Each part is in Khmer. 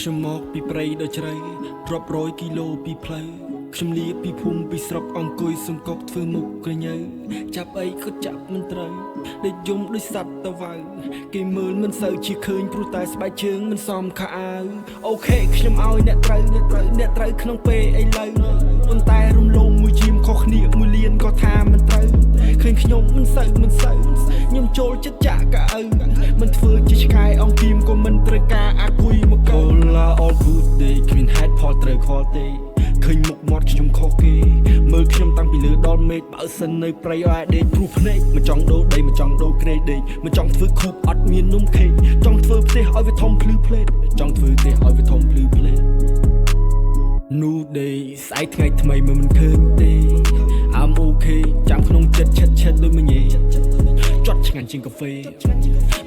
ខ្ញុំមកពីព្រៃដ៏ជ្រៅរាប់រយគីឡូពីផ្លូវខ្ញុំលាពីភូមិពីស្រុកអង្គុយសង្កត់ធ្វើមុខក្រញើចាប់អីក៏ចាប់មិនត្រូវដូចយំដូចសត្វតវ៉ៅគេមើលមិនសូវជាឃើញព្រោះតែស្បែកជើងមិនសមខោអាវអូខេខ្ញុំឲ្យអ្នកត្រូវក្នុងពេលឥឡូវប៉ុន្តែរំលងមួយជាមខុសគ្នាមួយលានក៏ថាមិនត្រូវឃើញខ្ញុំមិនសូវខ្ញុំចូលចិត្តចាក់កៅមិនធ្វើជាឆ្កែអង្គគៀមក៏មិនត្រូវការអាគុយមកកូឡា all good day គ្មានហេតុផលត្រូវខលទេឃើញមុខមាត់ខ្ញុំខុសគេមើលខ្ញុំតាំងពីលើដល់មេឃបើសិននៅព្រៃឲ្យដេកព្រោះភ្នែកមិនចង់ដូរដីមិនចង់ដូរក្រេដេកមិនចង់ធ្វើខូបអត់មាននំខេកចង់ធ្វើផ្ទះឲ្យវាធំភ្លឺផ្លេតចង់ធ្វើផ្ទះឲ្យវាធំភ្លឺផ្លេត New day ស្អែកថ្ងៃថ្មីមើលមិនឃើញទេ I'm okay ចាំក្នុងចិត្តឆិតដូចមញ៉េចត់ឆ្ងាញ់ជាងកាហ្វេ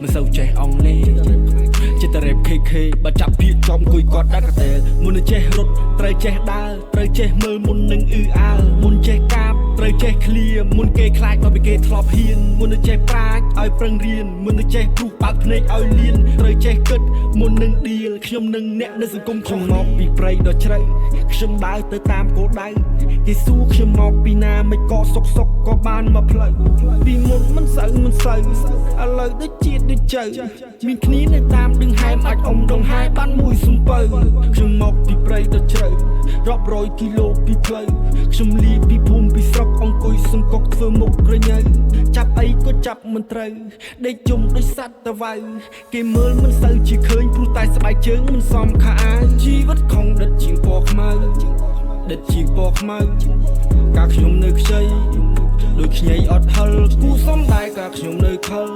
មិនសូវចេះអង់គ្លេសចិត្តតែរ៉េប KK បើចាប់ពាក្យចំអង្គុយគាត់ដាក់កាតែលមុននឹងចេះរត់ត្រូវចេះដើរត្រូវចេះមើលមុននឹងអ៊ឺអាលមុនចេះកាបត្រូវចេះឃ្លាមុនគេខ្លាចបើគេធ្លាប់ហ៊ានមុននឹងចេះប្រាជ្ញឲ្យប្រឹងរៀនមុននឹងចេះពុះបើកភ្នែកឲ្យលៀនត្រូវចេះគិតមុននឹងឌីលខ្ញុំនឹងអ្នកនៅសង្គមខ្ញុំមកពីព្រៃដ៏ជ្រៅខ្ញុំដើរទៅតាមគោលដៅគេសួរខ្ញុំមកពីណាមិនក៏សុកក៏បានមកផ្លូវពីមុនមិនសូវឥឡូវដូចជាតិដូចចៅមានគ្នានៅតាមដងហែមអាចអុំដងហែបានមួយសំពៅខ្ញុំមកពីព្រៃដ៏ជ្រៅរាប់រយគីឡូពីផ្លូវខ្ញុំលាពីភូមិពីស្រុកអង្គុយសង្កត់ធ្វើមុខក្រញើចាប់អីក៏ចាប់មិនត្រូវដេកជុំដូចសត្វតវ៉ៅគេមើលមិនសូវជាឃើញព្រោះតែស្បែកជើងមិនសមខោអាវជីវិតខំដិតជាងពណ៌ខ្មៅដិតជាងពណ៌ខ្មៅកាខ្ញុំនៅខ្ចីដូចខ្ញីអត់ហិលគូសំដែរកាខ្ញុំនៅខល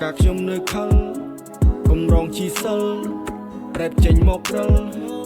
កាខ្ញុំនៅខលកុំរងជីសិលរ៉េបចេញមកដល់